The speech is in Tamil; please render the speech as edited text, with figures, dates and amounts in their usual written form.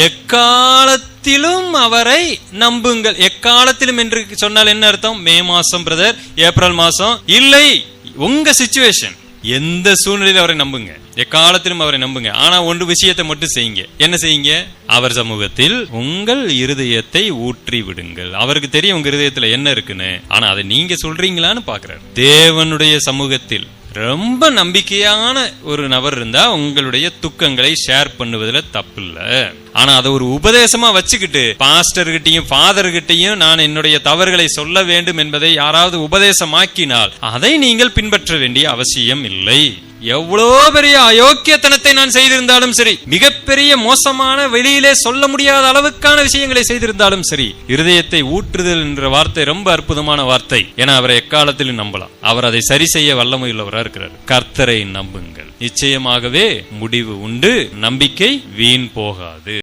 எக்காலத்திலும் அவரை நம்புங்கள். எக்காலத்திலும் என்று சொன்னால் என்ன அர்த்தம்? மே மாசம் பிரதர், ஏப்ரல் மாசம் இல்லை, உங்க சிச்சுவேஷன், எந்த சூழ்நிலையில அவரை நம்புங்க, எக்காலத்திலும் அவரை நம்புங்க. ஆனா ஒன்று விஷயத்தை மட்டும் செய்யுங்க. என்ன செய்யுங்க? அவர் சமூகத்தில் உங்கள் இருதயத்தை ஊற்றி விடுங்கள். அவருக்கு தெரியும் உங்க இருதயத்துல என்ன இருக்குன்னு, ஆனா அதை நீங்க சொல்றீங்களான்னு பாக்குறாரு. தேவனுடைய சமூகத்தில் ரொம்ப நம்பிக்கையான ஒரு நபர் இருந்தா உங்களுடைய துக்கங்களை ஷேர் பண்ணுவதுல தப்பு இல்ல. ஆனா அதை ஒரு உபதேசமா வச்சுக்கிட்டு பாஸ்டர் கிட்டையும் ஃபாதர் கிட்டையும் நான் என்னுடைய தவறுகளை சொல்ல வேண்டும் என்பதை யாராவது உபதேசமாக்கினால் அதை நீங்கள் பின்பற்ற வேண்டிய அவசியம் இல்லை. எவ்வளவு பெரிய அயோக்கியத்தனத்தை நான் செய்திருந்தாலும் சரி, மிகப்பெரிய மோசமான வெளியிலே சொல்ல முடியாத அளவுக்கான விஷயங்களை செய்திருந்தாலும் சரி, இருதயத்தை ஊற்றுதல் என்ற வார்த்தை ரொம்ப அற்புதமான வார்த்தை. ஏன்னா அவரை எக்காலத்திலும் நம்பலாம். அவர் அதை சரி செய்ய வல்லமையுள்ளவராக இருக்கிறார். கர்த்தரை நம்புங்கள், நிச்சயமாகவே முடிவு உண்டு, நம்பிக்கை வீண் போகாது.